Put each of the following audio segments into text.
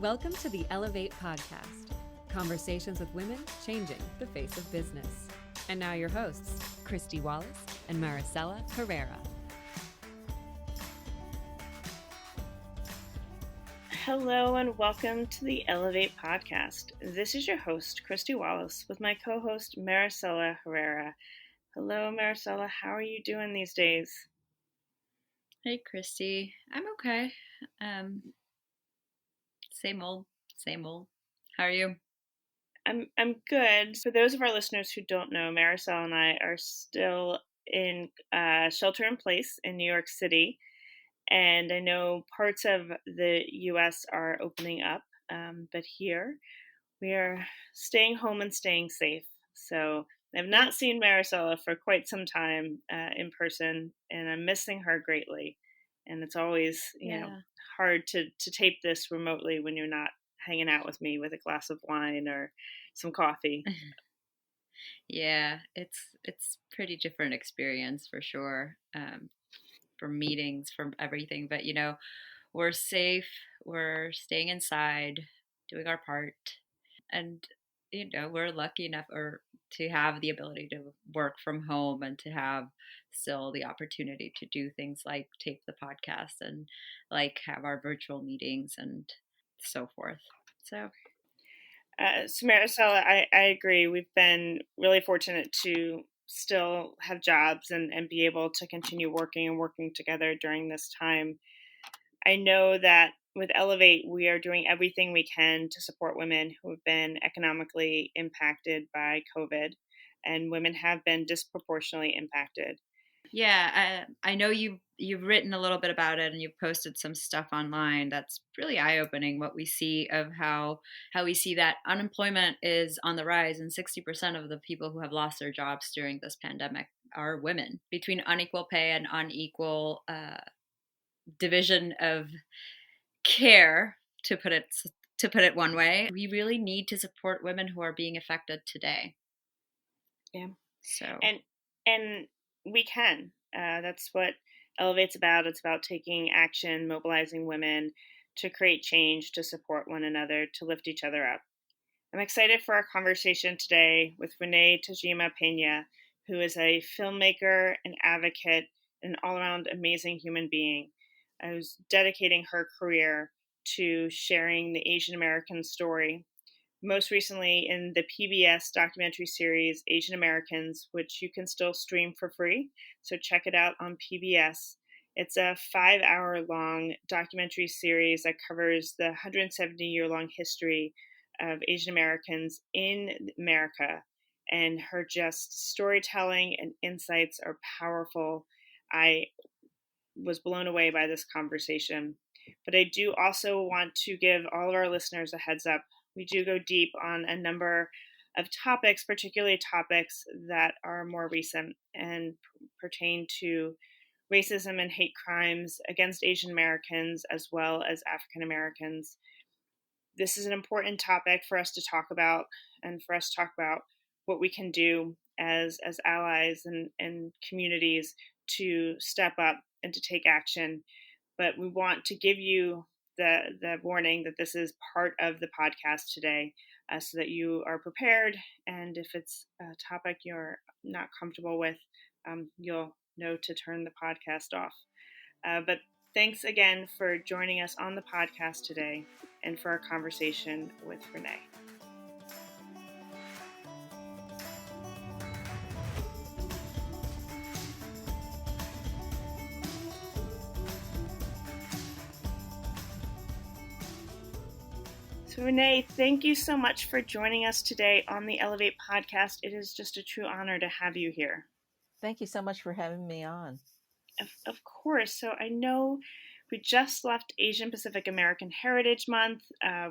Welcome to the Ellevate podcast, conversations with women changing the face of business. And now your hosts, Kristy, Wallace, and Maricella, Herrera. Hello and welcome to the Ellevate podcast. This is your host, Kristy Wallace, with my co-host, Maricella, Herrera. Hello, Maricella. How are you doing these days? Hey, Kristy. I'm okay. Same old, same old. How are you? I'm good. For those of our listeners who don't know, Maricella and I are still in shelter in place in New York City. And I know parts of the U.S. are opening up, but here we are staying home and staying safe. So I've not seen Maricella for quite some time in person, and I'm missing her greatly. And it's always, hard to tape this remotely when you're not hanging out with me with a glass of wine or some coffee. Yeah, it's pretty different experience for sure. From meetings, from everything. But, we're safe, we're staying inside, doing our part. And, we're lucky enough to have the ability to work from home and to have still the opportunity to do things like tape the podcast and like have our virtual meetings and so forth. So Maricella, I agree. We've been really fortunate to still have jobs and be able to continue working together during this time. I know that with Ellevate, we are doing everything we can to support women who have been economically impacted by COVID, and women have been disproportionately impacted. Yeah, I know you've written a little bit about it and you've posted some stuff online that's really eye-opening, what we see of how we see that unemployment is on the rise, and 60% of the people who have lost their jobs during this pandemic are women. Between unequal pay and unequal division of care, to put it one way, we really need to support women who are being affected today. Yeah. So and we can. That's what Ellevate's about. It's about taking action, mobilizing women to create change, to support one another, to lift each other up. I'm excited for our conversation today with Renee Tajima-Peña, who is a filmmaker, an advocate, an all-around amazing human being, who's dedicating her career to sharing the Asian American story. Most recently in the PBS documentary series, Asian Americans, which you can still stream for free. So check it out on PBS. It's a 5-hour-long documentary series that covers the 170-year-long history of Asian Americans in America. And her just storytelling and insights are powerful. I was blown away by this conversation. But I do also want to give all of our listeners a heads up. We do go deep on a number of topics, particularly topics that are more recent and pertain to racism and hate crimes against Asian Americans as well as African Americans. This is an important topic for us to talk about, and for us to talk about what we can do as allies and communities to step up and to take action. But we want to give you the warning that this is part of the podcast today, so that you are prepared. And if it's a topic you're not comfortable with, you'll know to turn the podcast off. But thanks again for joining us on the podcast today and for our conversation with Renee. So Renee, thank you so much for joining us today on the Ellevate podcast. It is just a true honor to have you here. Thank you so much for having me on. Of course. So I know we just left Asian Pacific American Heritage Month.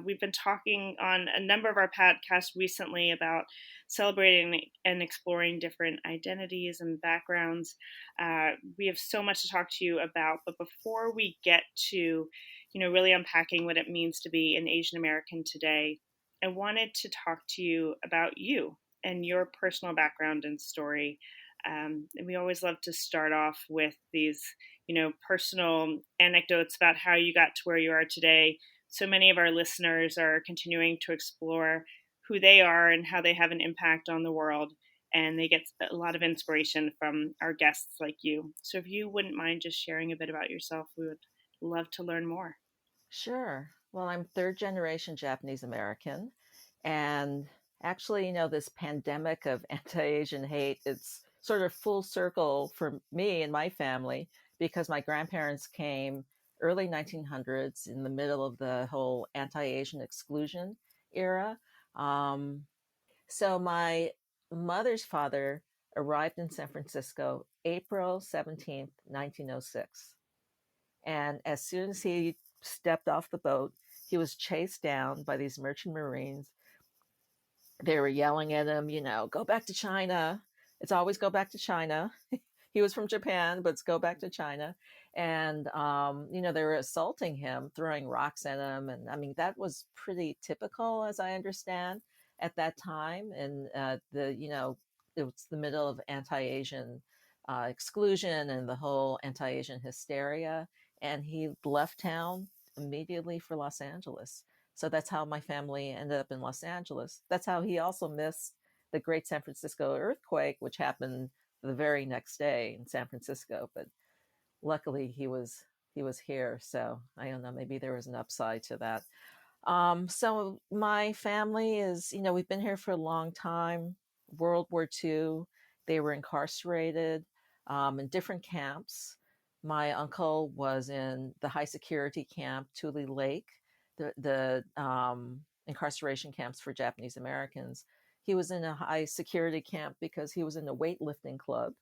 We've been talking on a number of our podcasts recently about celebrating and exploring different identities and backgrounds. We have so much to talk to you about, but before we get to really unpacking what it means to be an Asian American today, I wanted to talk to you about you and your personal background and story. And we always love to start off with these, personal anecdotes about how you got to where you are today. so many of our listeners are continuing to explore who they are and how they have an impact on the world. And they get a lot of inspiration from our guests like you. So if you wouldn't mind just sharing a bit about yourself, we would love to learn more. Sure. Well, I'm third generation Japanese American. And actually, this pandemic of anti Asian hate, it's sort of full circle for me and my family because my grandparents came early 1900s in the middle of the whole anti Asian exclusion era. Um, so my mother's father arrived in San Francisco April 17th, 1906. And as soon as he stepped off the boat, he was chased down by these merchant marines. They were yelling at him, go back to China. It's always go back to China. He was from Japan, but it's go back to China. And, they were assaulting him, throwing rocks at him. And I mean, that was pretty typical, as I understand, at that time. And it was the middle of anti-Asian exclusion and the whole anti-Asian hysteria. And he left town immediately for Los Angeles. So that's how my family ended up in Los Angeles. That's how he also missed the Great San Francisco earthquake, which happened the very next day in San Francisco. But luckily, he was here. So I don't know. Maybe there was an upside to that. So my family is, we've been here for a long time. World War II, they were incarcerated in different camps. My uncle was in the high security camp, Tule Lake, the incarceration camps for Japanese Americans. He was in a high security camp because he was in a weightlifting club.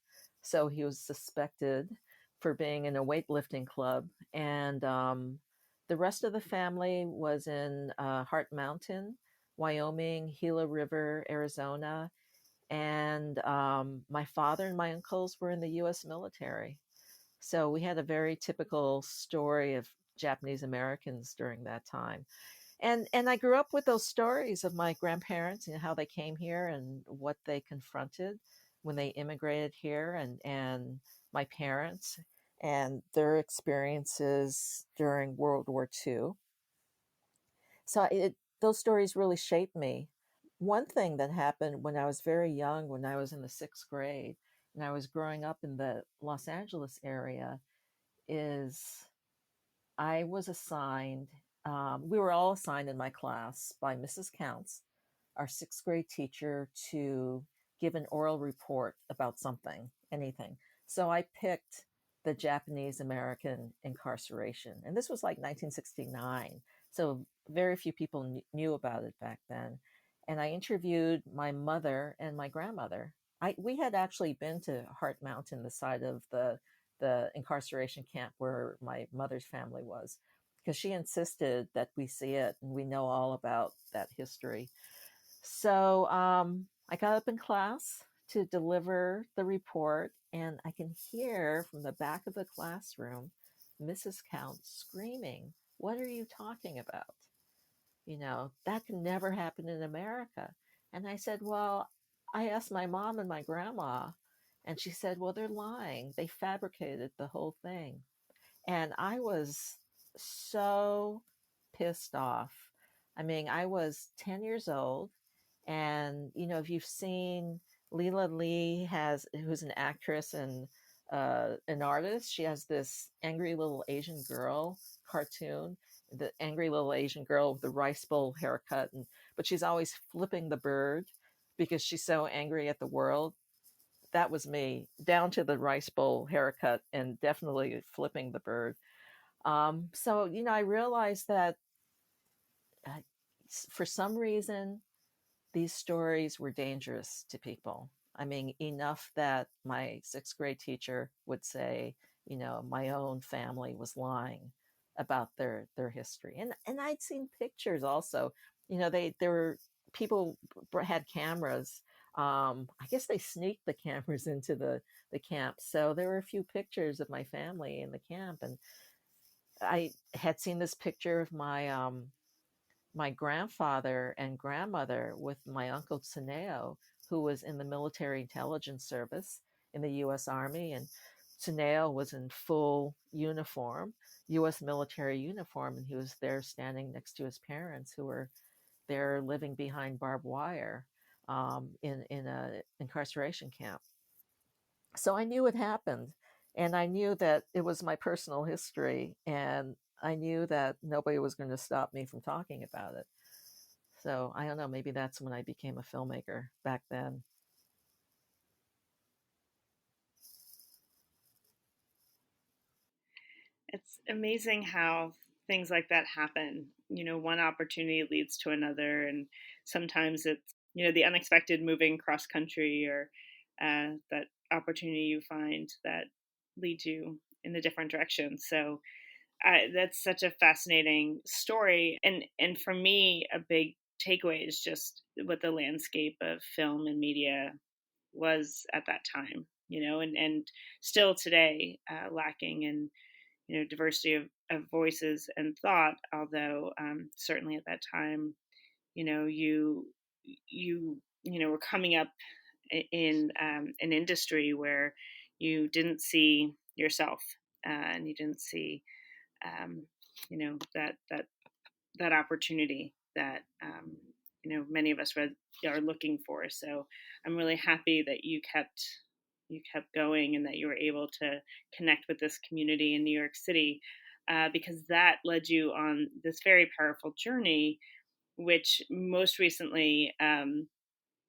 So he was suspected for being in a weightlifting club. And the rest of the family was in Heart Mountain, Wyoming, Gila River, Arizona. And my father and my uncles were in the U.S. military. So we had a very typical story of Japanese Americans during that time. And I grew up with those stories of my grandparents and how they came here and what they confronted when they immigrated here, and my parents and their experiences during World War II. So those stories really shaped me. One thing that happened when I was very young, when I was in the sixth grade, and I was growing up in the Los Angeles area, is I was assigned, we were all assigned in my class by Mrs. Counts, our sixth grade teacher, to give an oral report about something, anything. So I picked the Japanese American incarceration. And this was like 1969. So very few people knew about it back then. And I interviewed my mother and my grandmother. We had actually been to Heart Mountain, the site of the incarceration camp where my mother's family was, because she insisted that we see it and we know all about that history. So I got up in class to deliver the report, and I can hear from the back of the classroom Mrs. Count screaming, "What are you talking about? That can never happen in America." And I said, "Well, I asked my mom and my grandma." And she said, "Well, they're lying. They fabricated the whole thing." And I was so pissed off. I mean, I was 10 years old. And, if you've seen Leela Lee who's an actress and an artist, she has this angry little Asian girl cartoon, the angry little Asian girl with the rice bowl haircut. But she's always flipping the bird because she's so angry at the world. That was me, down to the rice bowl haircut and definitely flipping the bird. So, I realized that uh, for some reason, these stories were dangerous to people. I mean, enough that my sixth grade teacher would say, my own family was lying about their history. And I'd seen pictures also. There were people had cameras. I guess they sneaked the cameras into the camp. So there were a few pictures of my family in the camp. And I had seen this picture of my grandfather and grandmother with my uncle Tsuneo, who was in the military intelligence service in the U.S. Army. And Tsuneo was in full uniform, U.S. military uniform, and he was there standing next to his parents who were there living behind barbed wire in a incarceration camp. So I knew it happened, and I knew that it was my personal history, and I knew that nobody was going to stop me from talking about it. So I don't know, maybe that's when I became a filmmaker back then. It's amazing how things like that happen. You know, one opportunity leads to another, and sometimes it's, you know, the unexpected moving cross country or that opportunity you find that leads you in a different direction. So that's such a fascinating story, and for me, a big takeaway is just what the landscape of film and media was at that time. You know, and still today, lacking in, you know, diversity of voices and thought. Although certainly at that time, you know, you know, were coming up in an industry where you didn't see yourself, and you didn't see um, you know, that opportunity that you know, many of us are looking for. So I'm really happy that you kept going and that you were able to connect with this community in New York City, because that led you on this very powerful journey, which most recently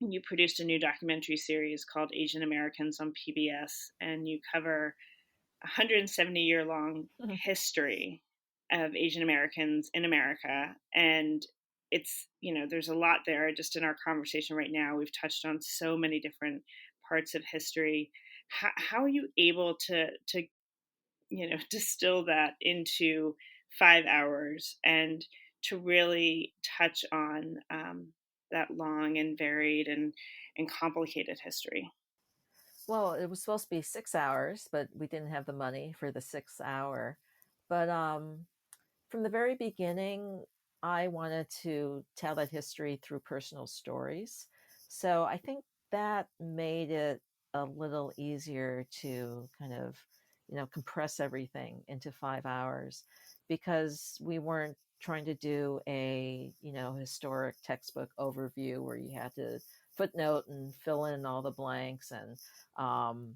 you produced a new documentary series called Asian Americans on PBS, and you cover 170-year long history of Asian Americans in America. And it's, you know, there's a lot there. Just in our conversation right now, we've touched on so many different parts of history. How are you able to, you know, distill that into 5 hours and to really touch on that long and varied and complicated history? Well, it was supposed to be 6 hours, but we didn't have the money for the 6 hour. But from the very beginning, I wanted to tell that history through personal stories. So I think that made it a little easier to kind of, you know, compress everything into 5 hours, because we weren't trying to do a, you know, historic textbook overview where you had to footnote and fill in all the blanks. And, um,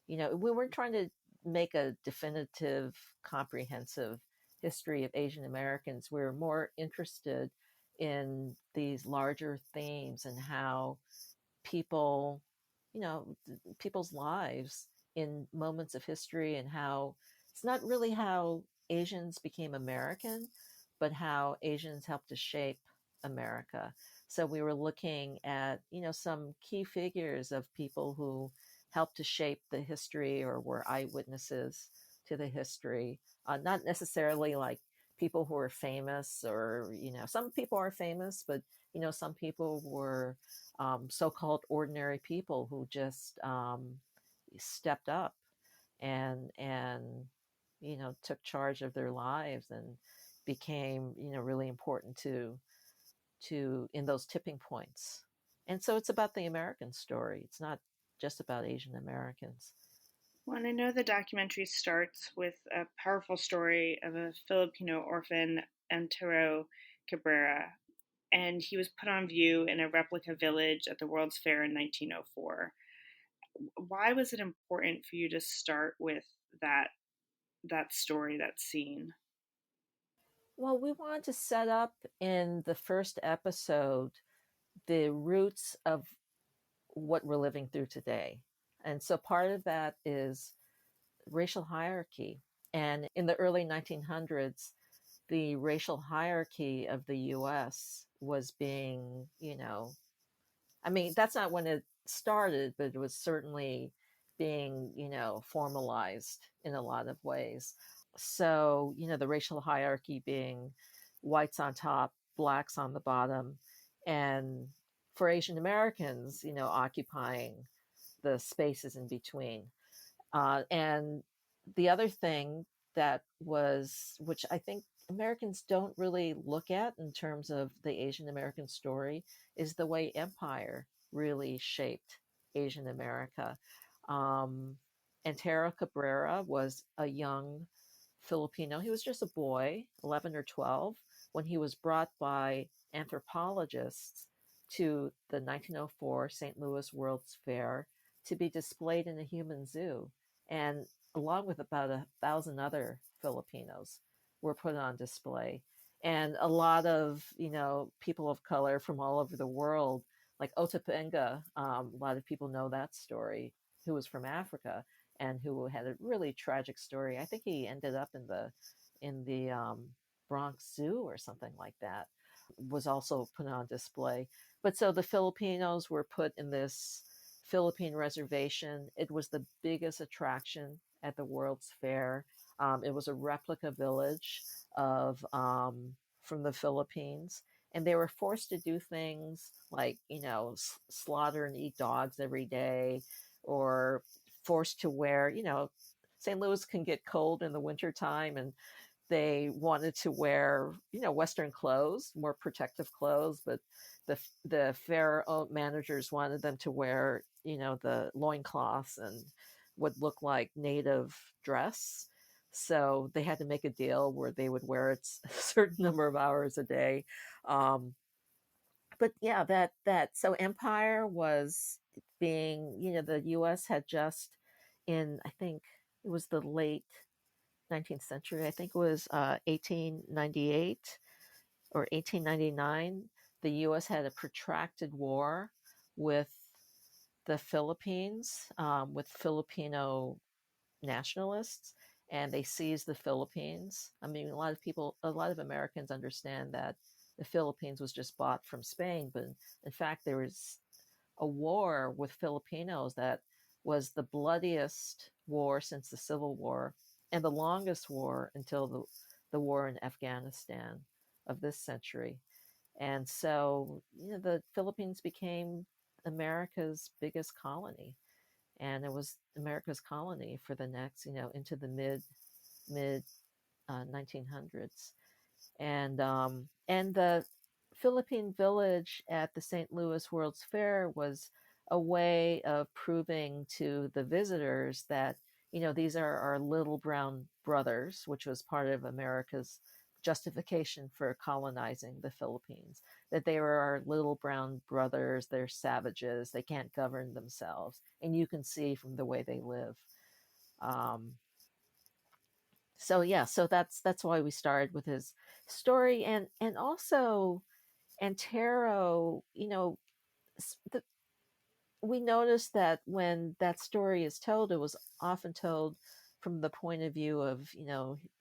you know, we weren't trying to make a definitive, comprehensive history of Asian Americans. We were more interested in these larger themes and how people, you know, people's lives in moments of history, and how it's not really how Asians became American, but how Asians helped to shape America. So we were looking at, you know, some key figures of people who helped to shape the history or were eyewitnesses to the history. Not necessarily like people who are famous, or, you know, some people are famous, but, you know, some people were so-called ordinary people who just stepped up and you know, took charge of their lives and became, you know, really important to in those tipping points. And so it's about the American story. It's not just about Asian Americans. Well, and I know the documentary starts with a powerful story of a Filipino orphan, Antero Cabrera, and he was put on view in a replica village at the World's Fair in 1904. Why was it important for you to start with that story, that scene? Well, we wanted to set up in the first episode the roots of what we're living through today. And so part of that is racial hierarchy. And in the early 1900s, the racial hierarchy of the US was being, you know, I mean, that's not when it started, but it was certainly being, you know, formalized in a lot of ways. So, you know, the racial hierarchy being whites on top, blacks on the bottom, and for Asian Americans, you know, occupying the spaces in between. And the other thing that was, which I think Americans don't really look at in terms of the Asian American story, is the way empire really shaped Asian America. Um, Antero Cabrera was a young Filipino. He was just a boy, 11 or 12, when he was brought by anthropologists to the 1904 St. Louis World's Fair to be displayed in a human zoo. And along with about 1,000 other Filipinos were put on display. And a lot of, people of color from all over the world, like Otapenga, a lot of people know that story, who was from Africa and who had a really tragic story. I think he ended up in the Bronx Zoo or something like that. Was also put on display. But so the Filipinos were put in this Philippine reservation. It was the biggest attraction at the World's Fair. It was a replica village of from the Philippines, and they were forced to do things like slaughter and eat dogs every day, or forced to wear. St. Louis can get cold in the wintertime, and they wanted to wear Western clothes, more protective clothes, but the fair managers wanted them to wear the loincloths and would look like native dress. So they had to make a deal where they would wear it a certain number of hours a day. But yeah, so empire was being, the U.S. had just I think it was the late 19th century, I think it was 1898 or 1899, the U.S. had a protracted war with the Philippines, with Filipino nationalists, and they seized the Philippines. I mean, a lot of Americans understand that the Philippines was just bought from Spain, but in fact, there was a war with Filipinos that was the bloodiest war since the Civil War and the longest war until the war in Afghanistan of this century. And so, the Philippines became America's biggest colony, and it was America's colony for the next, into the mid 1900s. And the Philippine Village at the St. Louis World's Fair was a way of proving to the visitors that these are our little brown brothers, which was part of America's justification for colonizing the Philippines, that they were our little brown brothers. They're savages, they can't govern themselves, and you can see from the way they live. So that's why we started with his story. And also Antero, we noticed that when that story is told, it was often told from the point of view of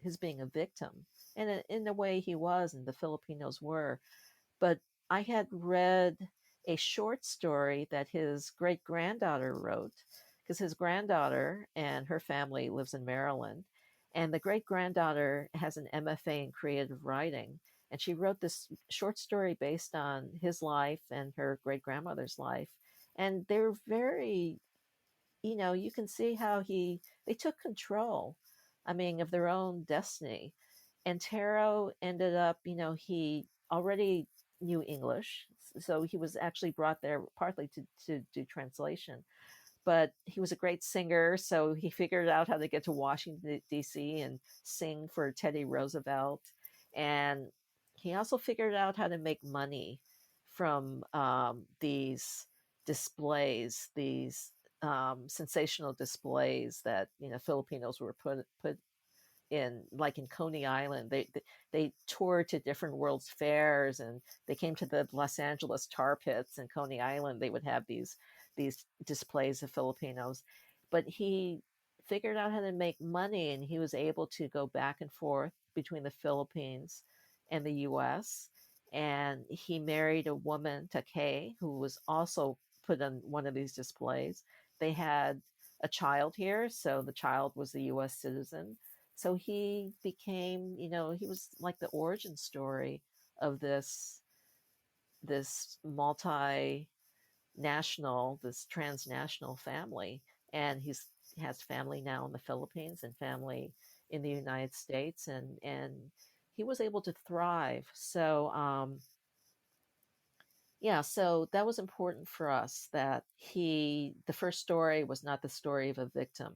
his being a victim, and in a way he was, and the Filipinos were. But I had read a short story that his great granddaughter wrote, because his granddaughter and her family lives in Maryland, and the great granddaughter has an MFA in creative writing, and she wrote this short story based on his life and her great grandmother's life. And they were very, you can see how they took control, I mean, of their own destiny. And Taro ended up, he already knew English, so he was actually brought there partly to do translation. But he was a great singer, so he figured out how to get to Washington, D.C. and sing for Teddy Roosevelt. And he also figured out how to make money from these displays, these sensational displays that Filipinos were put in, like in Coney Island. They toured to different World's Fairs, and they came to the Los Angeles tar pits in Coney Island. They would have these displays of Filipinos, but he figured out how to make money, and he was able to go back and forth between the Philippines and the U.S. And he married a woman, Takei, who was also put on one of these displays. They had a child here, so the child was a U.S. citizen. So he became, he was like the origin story of this this transnational family. And he has family now in the Philippines and family in the United States, and he was able to thrive. So so that was important for us, that the first story was not the story of a victim.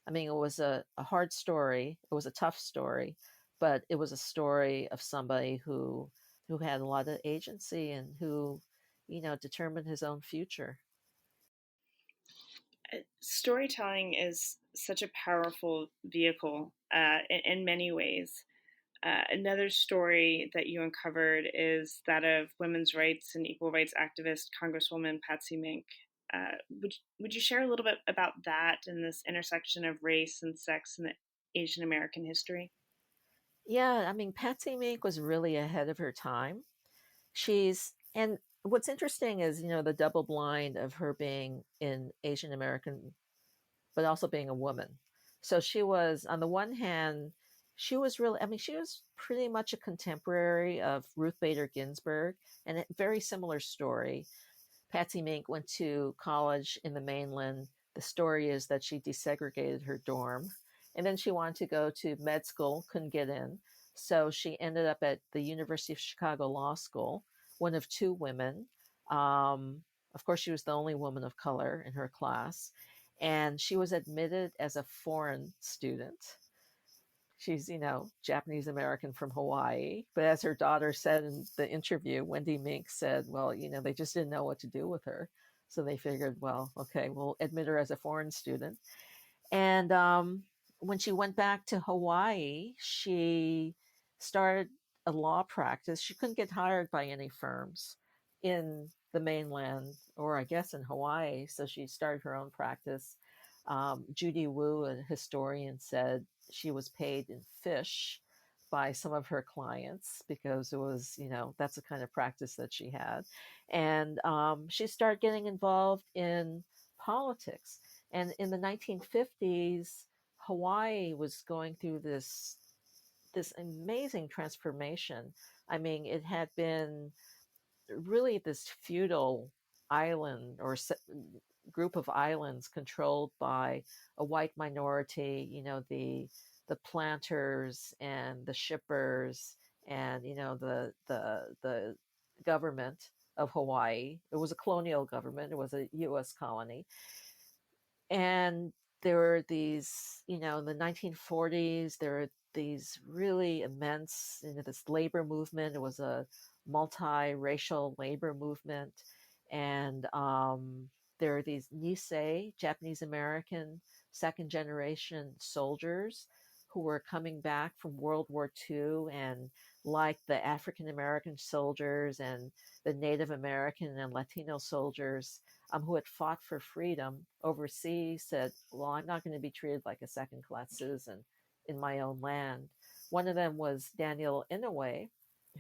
I mean, it was a hard story. It was a tough story, but it was a story of somebody who had a lot of agency and who, determined his own future. Storytelling is such a powerful vehicle in many ways. Another story that you uncovered is that of women's rights and equal rights activist Congresswoman Patsy Mink. Would you share a little bit about that and this intersection of race and sex in the Asian American history? Yeah, I mean, Patsy Mink was really ahead of her time. And what's interesting is, the double blind of her being in Asian American, but also being a woman. So she was, on the one hand, she was really, I mean, she was pretty much a contemporary of Ruth Bader Ginsburg, and a very similar story. Patsy Mink went to college in the mainland. The story is that she desegregated her dorm, and then she wanted to go to med school, couldn't get in. So she ended up at the University of Chicago Law School, one of two women. Of course, she was the only woman of color in her class, and she was admitted as a foreign student. She's, Japanese American from Hawaii. But as her daughter said in the interview, Wendy Mink said, well, they just didn't know what to do with her. So they figured, well, okay, we'll admit her as a foreign student. And when she went back to Hawaii, she started a law practice. She couldn't get hired by any firms in the mainland, or I guess in Hawaii. So she started her own practice. Judy Wu, a historian, said she was paid in fish by some of her clients because it was, that's the kind of practice that she had. And she started getting involved in politics. And in the 1950s, Hawaii was going through this amazing transformation. I mean, it had been really this feudal island or group of islands controlled by a white minority, the planters and the shippers and the government of Hawaii. It was a colonial government. It was a U.S. colony, and there were these, in the 1940s, there were these really immense, this labor movement. It was a multiracial labor movement, and there are these Nisei, Japanese American second generation soldiers who were coming back from World War II, and like the African American soldiers and the Native American and Latino soldiers who had fought for freedom overseas, said, well, I'm not going to be treated like a second class citizen in my own land. One of them was Daniel Inouye,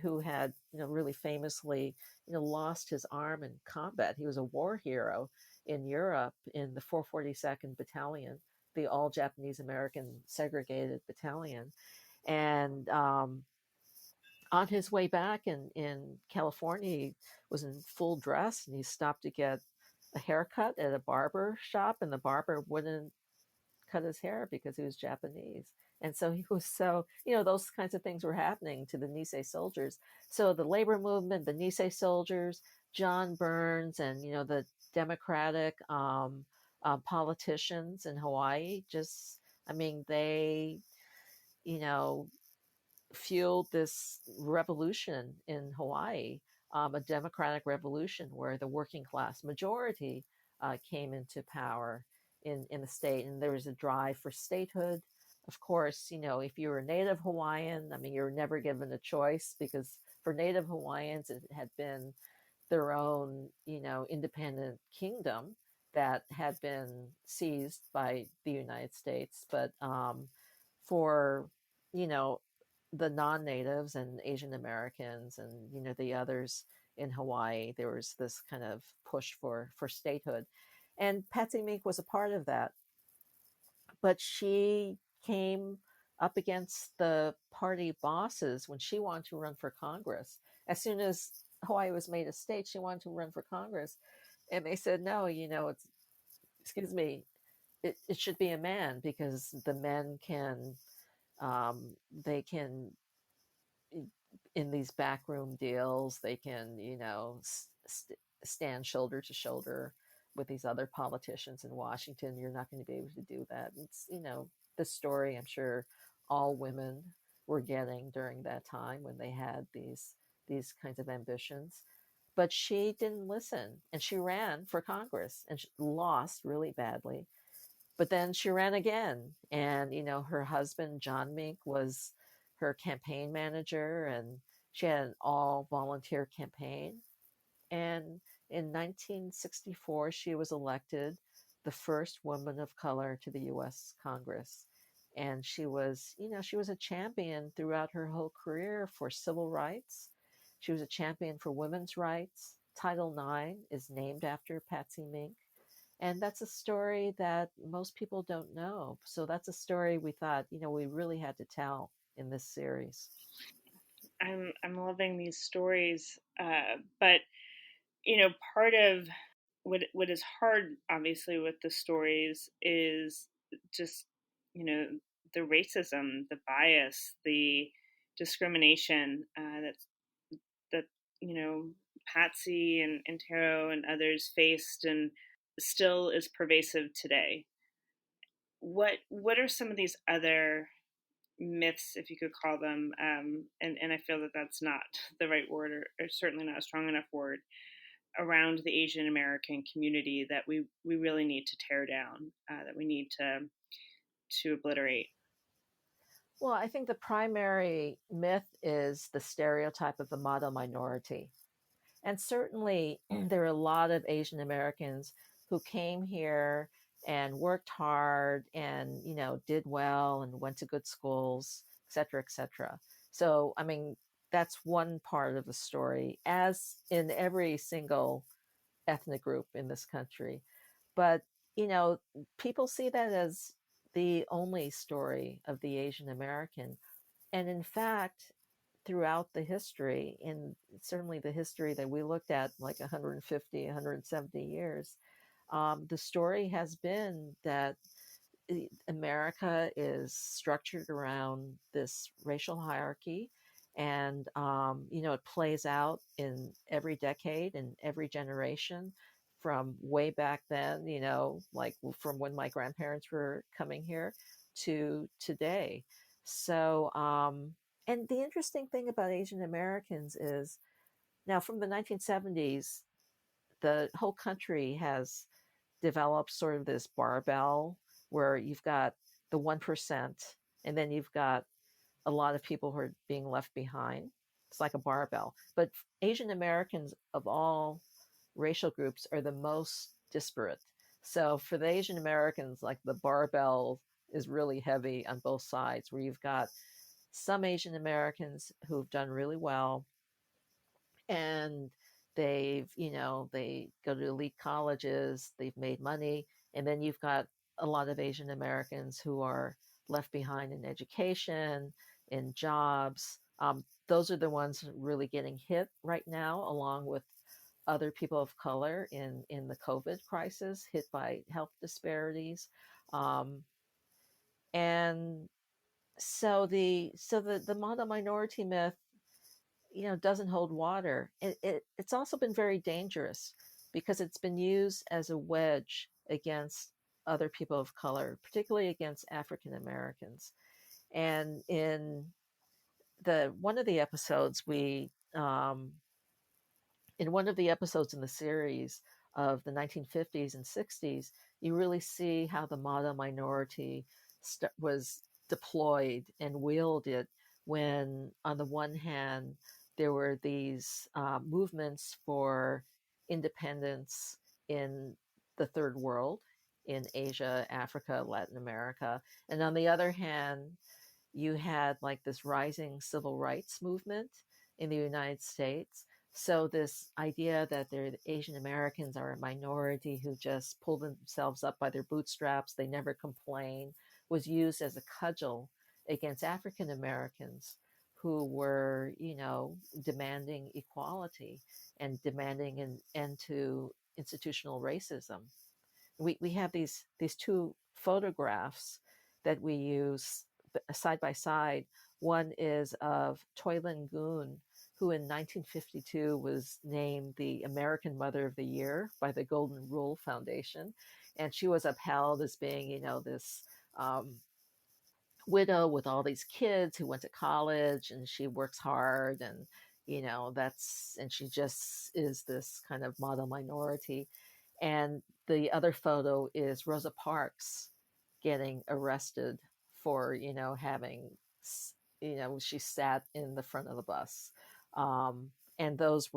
who had, really famously, lost his arm in combat. He was a war hero in Europe in the 442nd Battalion, the all Japanese American segregated battalion. And on his way back in California, he was in full dress and he stopped to get a haircut at a barber shop, and the barber wouldn't cut his hair because he was Japanese. And so he was those kinds of things were happening to the Nisei soldiers. So the labor movement, the Nisei soldiers, John Burns, and, the Democratic politicians in Hawaii, they, fueled this revolution in Hawaii, a democratic revolution where the working class majority came into power in the state. And there was a drive for statehood. Of course, if you were a Native Hawaiian, you're never given a choice, because for Native Hawaiians, it had been their own, independent kingdom that had been seized by the United States. But for, the non-natives and Asian Americans and, the others in Hawaii, there was this kind of push for statehood. And Patsy Mink was a part of that. But she came up against the party bosses when she wanted to run for Congress. As soon as Hawaii was made a state, she wanted to run for Congress. And they said, no, excuse me, it should be a man, because the men can, they can, in these backroom deals, they can, stand shoulder to shoulder with these other politicians in Washington. You're not going to be able to do that. It's, the story I'm sure all women were getting during that time when they had these kinds of ambitions. But she didn't listen, and she ran for Congress and she lost really badly. But then she ran again, and her husband John Mink was her campaign manager, and she had an all volunteer campaign. And in 1964, she was elected the first woman of color to the U.S. Congress. And she was a champion throughout her whole career for civil rights. She was a champion for women's rights. Title IX is named after Patsy Mink. And that's a story that most people don't know. So that's a story we thought, we really had to tell in this series. I'm loving these stories, but part of what is hard, obviously, with the stories is just the racism, the bias, the discrimination that Patsy and Taro and others faced, and still is pervasive today. What are some of these other myths, if you could call them, and I feel that that's not the right word, or certainly not a strong enough word, around the Asian American community that we really need to tear down, that we need to obliterate? Well, I think the primary myth is the stereotype of the model minority. And certainly there are a lot of Asian Americans who came here and worked hard and, did well and went to good schools, et cetera, et cetera. So, I mean, that's one part of the story, as in every single ethnic group in this country. But, people see that as the only story of the Asian American. And in fact, throughout the history, and certainly the history that we looked at, like 150, 170 years, the story has been that America is structured around this racial hierarchy. And, it plays out in every decade and every generation from way back then, like from when my grandparents were coming here to today. So, and the interesting thing about Asian Americans is now from the 1970s, the whole country has developed sort of this barbell where you've got the 1%, and then you've got a lot of people who are being left behind. It's like a barbell. But Asian Americans of all racial groups are the most disparate. So for the Asian Americans, like the barbell is really heavy on both sides, where you've got some Asian Americans who've done really well, and they go to elite colleges, they've made money, and then you've got a lot of Asian Americans who are left behind in education, in jobs. Those are the ones really getting hit right now, along with other people of color in the COVID crisis, hit by health disparities. And so the model minority myth, doesn't hold water. It's also been very dangerous because it's been used as a wedge against other people of color, particularly against African Americans. And in one of the episodes in one of the episodes in the series of the 1950s and 60s, you really see how the model minority was deployed and wielded when, on the one hand, there were these movements for independence in the third world, in Asia, Africa, Latin America. And on the other hand, you had like this rising civil rights movement in the United States. So this idea that the Asian Americans are a minority who just pull themselves up by their bootstraps, they never complain, was used as a cudgel against African Americans who were, demanding equality and demanding an end to institutional racism. We have these two photographs that we use side by side. One is of Toy Lin Goon, who in 1952 was named the American Mother of the Year by the Golden Rule Foundation. And she was upheld as being, this widow with all these kids who went to college, and she works hard, and and she just is this kind of model minority. And the other photo is Rosa Parks getting arrested for having she sat in the front of the bus. And those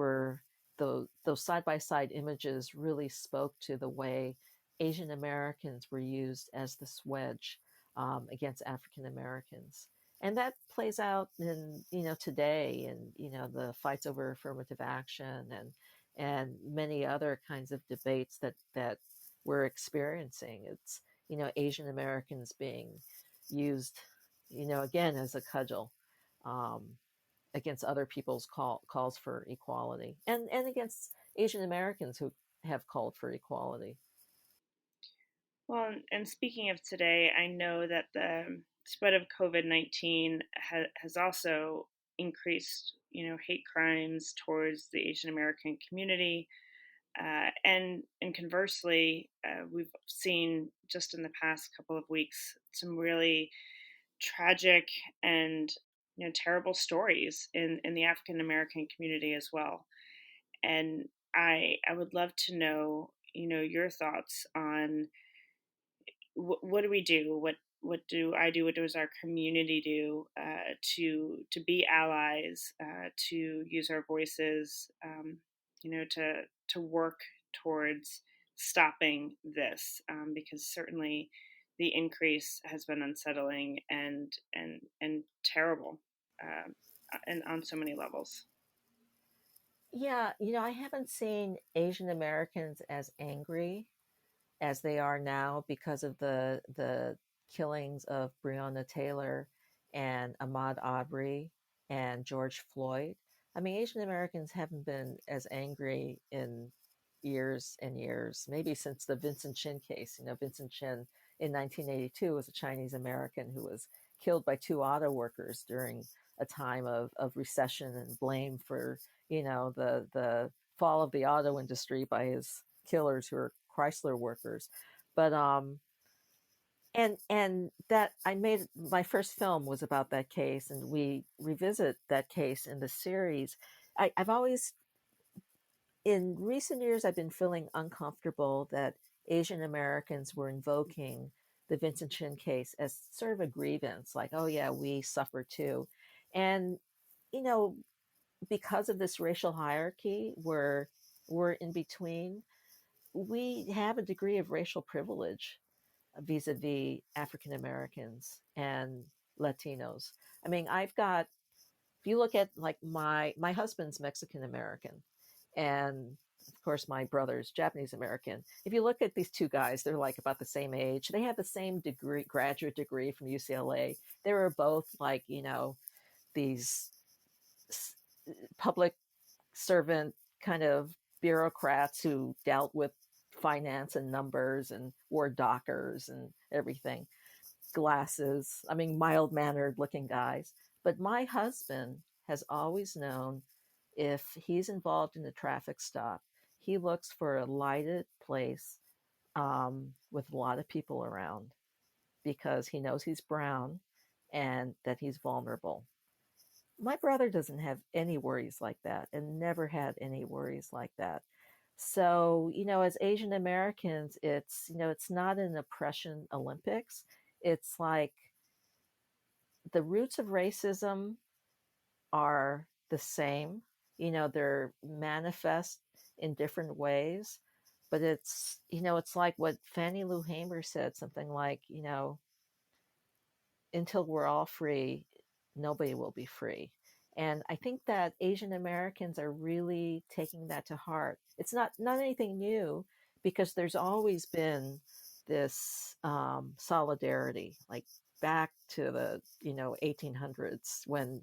side by side images really spoke to the way Asian Americans were used as this wedge against African Americans. And that plays out in today, and the fights over affirmative action and many other kinds of debates that we're experiencing. It's Asian Americans being used again as a cudgel um, against other people's calls for equality, and against Asian Americans who have called for equality. Well, and speaking of today, I know that the spread of COVID-19 has also increased, hate crimes towards the Asian American community. And conversely, we've seen just in the past couple of weeks some really tragic and terrible stories in the African American community as well. And I would love to know your thoughts on what do we do? What do I do? What does our community do to be allies, to use our voices, to work towards stopping this? Because certainly the increase has been unsettling and terrible, and on so many levels. Yeah, I haven't seen Asian Americans as angry as they are now because of the killings of Breonna Taylor and Ahmaud Arbery and George Floyd. I mean, Asian Americans haven't been as angry in years and years, maybe since the Vincent Chin case. Vincent Chin in 1982 was a Chinese American who was killed by two auto workers during a time of recession and blame for, the fall of the auto industry by his killers who are Chrysler workers. But and that I made my first film was about that case, and we revisit that case in the series. I've always, in recent years, I've been feeling uncomfortable that Asian Americans were invoking the Vincent Chin case as sort of a grievance, like, oh yeah, we suffer too. And you know because of this racial hierarchy where we're in between, we have a degree of racial privilege vis-a-vis African Americans and Latinos. I mean, if you look at like my husband's Mexican American, and of course my brother's Japanese American. If you look at these two guys, they're like about the same age. They have the same degree, graduate degree from UCLA. They were both like, these public servant kind of bureaucrats who dealt with finance and numbers and wore dockers and everything. Glasses, I mean, mild mannered looking guys. But my husband has always known if he's involved in a traffic stop, he looks for a lighted place with a lot of people around because he knows he's brown and that he's vulnerable. My brother doesn't have any worries like that and never had any worries like that. So, as Asian Americans, it's not an oppression Olympics. It's like the roots of racism are the same. They're manifest in different ways, but it's like what Fannie Lou Hamer said, something like, until we're all free, nobody will be free. And I think that Asian Americans are really taking that to heart. It's not anything new because there's always been this solidarity, like back to the 1800s when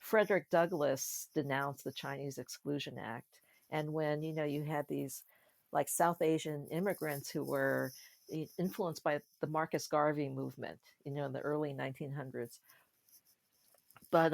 Frederick Douglass denounced the Chinese Exclusion Act, and when you had these like South Asian immigrants who were influenced by the Marcus Garvey movement, in the early 1900s. But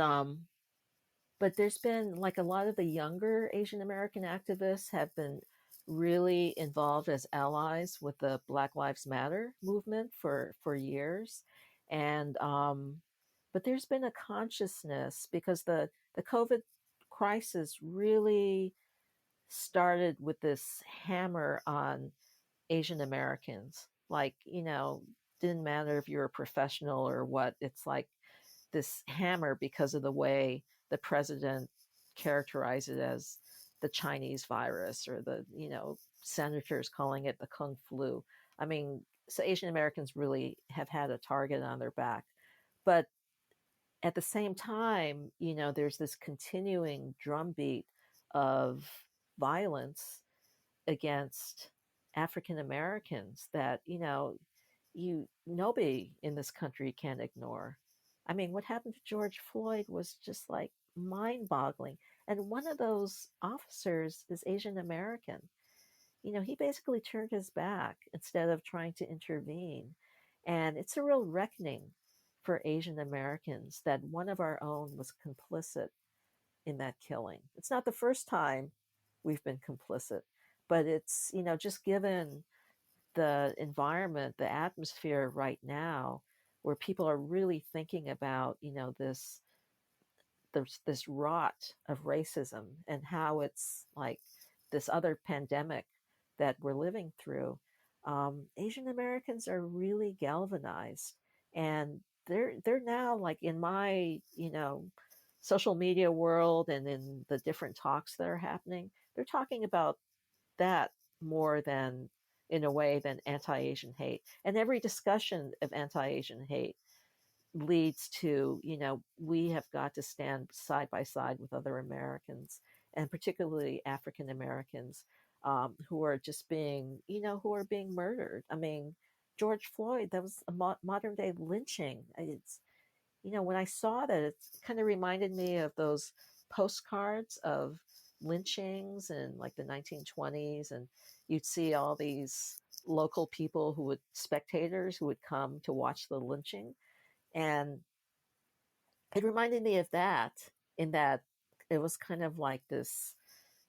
But there's been like a lot of the younger Asian American activists have been really involved as allies with the Black Lives Matter movement for years. And but there's been a consciousness because the COVID crisis really started with this hammer on Asian Americans. Like, didn't matter if you're a professional or what, it's like this hammer because of the way the president characterized it as the Chinese virus, or the, senators calling it the Kung flu. I mean, so Asian Americans really have had a target on their back. But at the same time, there's this continuing drumbeat of violence against African Americans that, nobody in this country can ignore. I mean, what happened to George Floyd was just like mind-boggling. And one of those officers is Asian American. He basically turned his back instead of trying to intervene. And it's a real reckoning for Asian Americans that one of our own was complicit in that killing. It's not the first time we've been complicit, but it's, just given the environment, the atmosphere right now, where people are really thinking about, this rot of racism and how it's like this other pandemic that we're living through. Asian Americans are really galvanized, and they're now, like, in my social media world and in the different talks that are happening, they're talking about that more than, in a way, than anti-Asian hate. And every discussion of anti-Asian hate leads to, we have got to stand side by side with other Americans, and particularly African Americans, who are just being, who are being murdered. I mean, George Floyd, that was a modern day lynching. It's, when I saw that, it kind of reminded me of those postcards of lynchings in like the 1920s. And you'd see all these local people spectators who would come to watch the lynching. And it reminded me of that, in that it was kind of like this,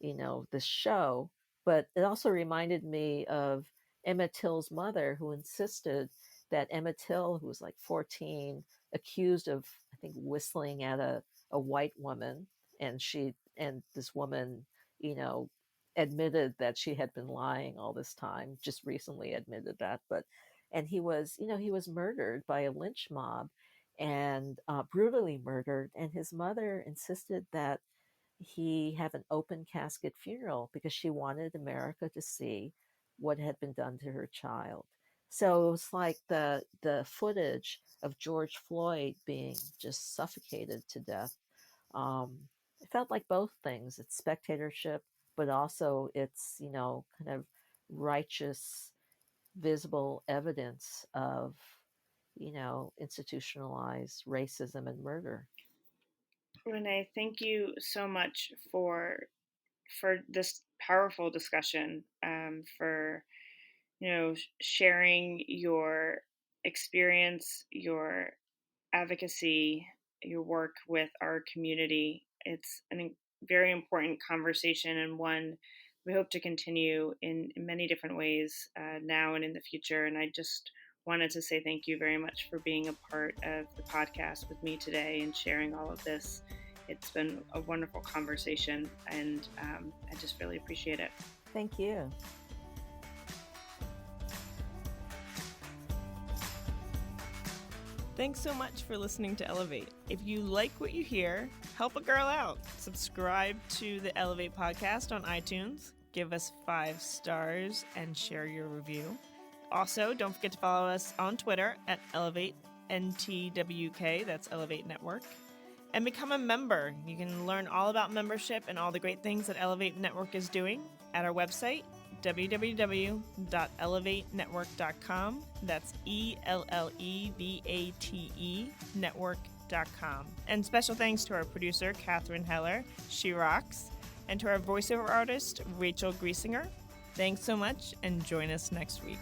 this show, but it also reminded me of Emmett Till's mother, who insisted that Emmett Till, who was like 14, accused of, I think, whistling at a white woman. And this woman, admitted that she had been lying all this time, just recently admitted that. And he was murdered by a lynch mob, and brutally murdered. And his mother insisted that he have an open casket funeral because she wanted America to see what had been done to her child. So it was like the footage of George Floyd being just suffocated to death. It felt like both things. It's spectatorship, but also it's, kind of righteous, visible evidence of, institutionalized racism and murder. Renee, thank you so much for this powerful discussion, for sharing your experience, your advocacy, your work with our community. It's a very important conversation, and one we hope to continue in many different ways, now and in the future. And I just wanted to say thank you very much for being a part of the podcast with me today and sharing all of this. It's been a wonderful conversation, and I just really appreciate it. Thank you. Thanks so much for listening to Ellevate. If you like what you hear, help a girl out. Subscribe to the Ellevate podcast on iTunes, give us 5 stars, and share your review. Also, don't forget to follow us on Twitter at EllevateNTWK, that's Ellevate Network, and become a member. You can learn all about membership and all the great things that Ellevate Network is doing at our website, www.ellevatenetwork.com. That's ELLEVATE network.com. And special thanks to our producer, Catherine Heller. She rocks. And to our voiceover artist, Rachel Griesinger. Thanks so much, and join us next week.